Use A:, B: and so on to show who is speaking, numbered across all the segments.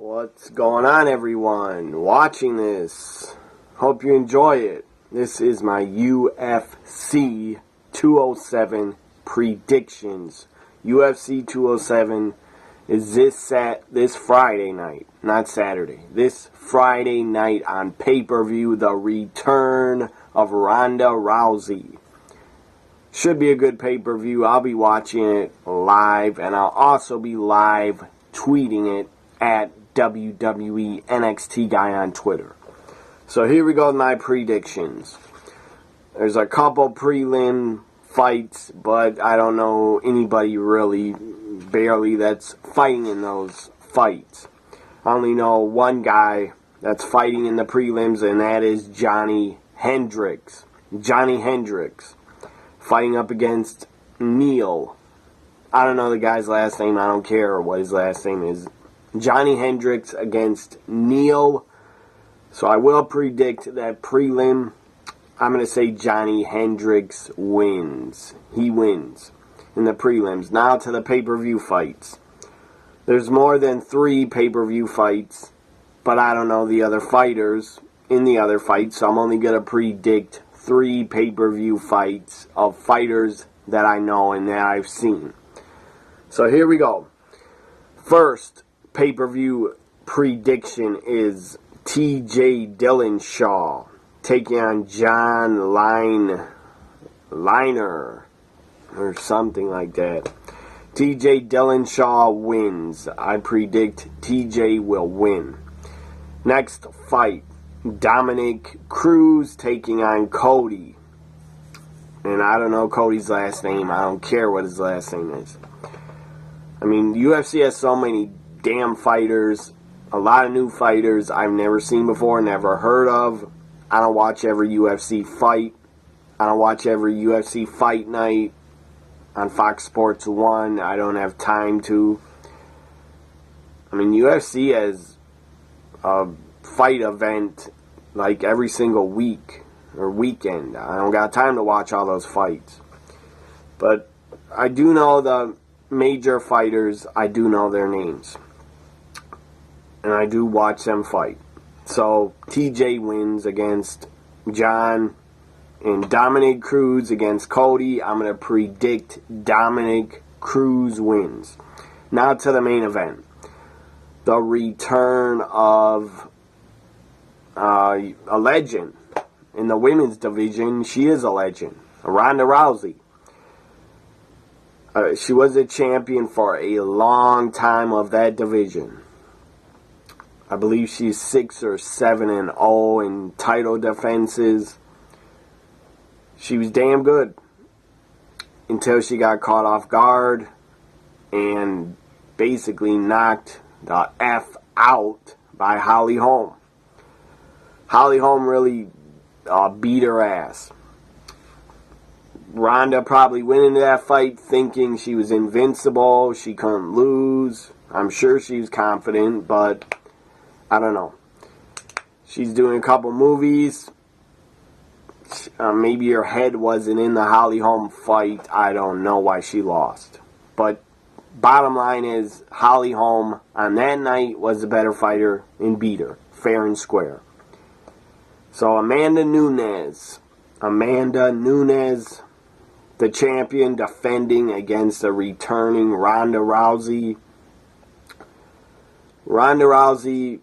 A: What's going on, everyone watching this? Hope you enjoy it. This is my UFC 207 predictions. UFC 207 is this Friday night, not Saturday. This Friday night on pay-per-view, the return of Ronda Rousey. Should be a good pay-per-view. I'll be watching it live, and I'll also be live tweeting it at WWE NXT Guy on Twitter. So here we go with my predictions. There's a couple prelim fights, but I don't know anybody really, barely, that's fighting in those fights. I only know one guy that's fighting in the prelims, and that is Johnny Hendricks. Johnny Hendricks fighting up against Neil. I don't know the guy's last name. I don't care what his last name is. Johnny Hendricks against Neil. So I will predict that prelim. I'm going to say Johnny Hendricks wins. He wins in the prelims. Now to the pay-per-view fights. There's more than 3 pay-per-view fights, but I don't know the other fighters in the other fights, so I'm only going to predict 3 pay-per-view fights of fighters that I know and that I've seen. So here we go. First pay-per-view prediction is T.J. Dillashaw taking on John Liner or something like that. T.J. Dillashaw wins. I predict T.J. will win. Next fight, Dominic Cruz taking on Cody. And I don't know Cody's last name. I don't care what his last name is. I mean, UFC has so many damn fighters, a lot of new fighters I've never seen before, never heard of. I don't watch every UFC fight. I don't watch every UFC fight night on Fox Sports 1. I don't have time to. I mean, UFC has a fight event like every single week or weekend. I don't got time to watch all those fights. But I do know the major fighters. I do know their names. And I do watch them fight. So TJ wins against John, and Dominic Cruz against Cody. I'm going to predict Dominic Cruz wins. Now to the main event. The return of a legend in the women's division. She is a legend. Ronda Rousey. She was a champion for a long time of that division. I believe she's 6 or 7-0 in title defenses. She was damn good until she got caught off guard and basically knocked the F out by Holly Holm. Holly Holm really beat her ass. Ronda probably went into that fight thinking she was invincible. She couldn't lose. I'm sure she was confident, but I don't know. She's doing a couple movies. Maybe her head wasn't in the Holly Holm fight. I don't know why she lost. But bottom line is, Holly Holm on that night was the better fighter and beat her, fair and square. So Amanda Nunes, the champion, defending against the returning Ronda Rousey. Ronda Rousey,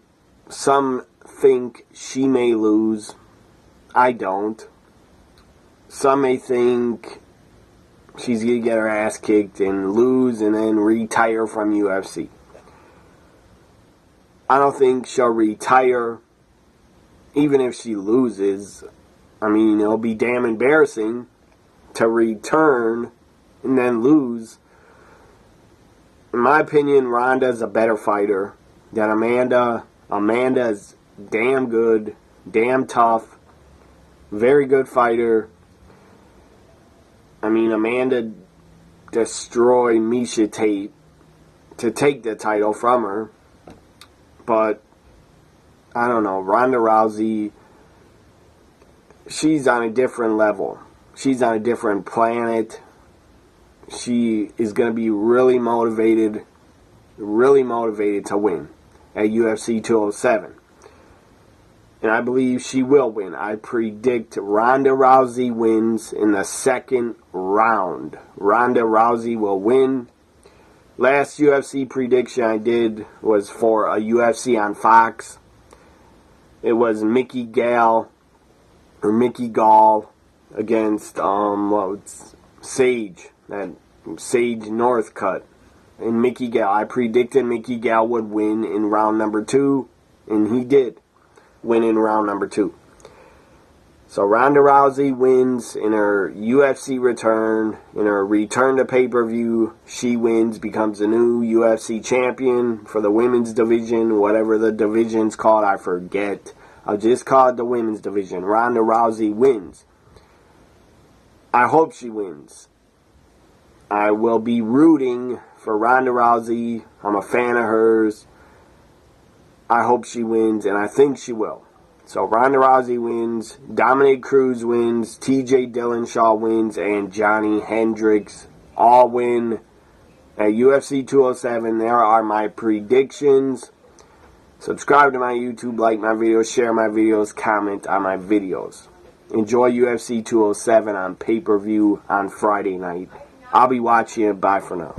A: some think she may lose. I don't. Some may think she's going to get her ass kicked and lose and then retire from UFC. I don't think she'll retire. Even if she loses, I mean, it'll be damn embarrassing to return and then lose. In my opinion, Ronda's a better fighter than Amanda. Amanda's damn good, damn tough, very good fighter. I mean, Amanda destroyed Miesha Tate to take the title from her. But I don't know, Ronda Rousey, she's on a different level. She's on a different planet. She is going to be really motivated to win. at UFC 207. And I believe she will win. I predict Ronda Rousey wins in the second round. Ronda Rousey will win. Last UFC prediction I did was for a UFC on Fox. It was Mickey Gall against Sage. That Sage Northcutt. And Mickey Gall. I predicted Mickey Gall would win in round number 2. And he did win in round number 2. So Ronda Rousey wins in her UFC return. In her return to pay-per-view, she wins, becomes the new UFC champion for the women's division. Whatever the division's called, I forget. I'll just call it the women's division. Ronda Rousey wins. I hope she wins. I will be rooting for Ronda Rousey. I'm a fan of hers. I hope she wins, and I think she will. So Ronda Rousey wins, Dominic Cruz wins, TJ Dillashaw wins, and Johnny Hendricks all win at UFC 207. There are my predictions. Subscribe to my YouTube, like my videos, share my videos, comment on my videos. Enjoy UFC 207 on pay-per-view on Friday night. I'll be watching it. Bye for now.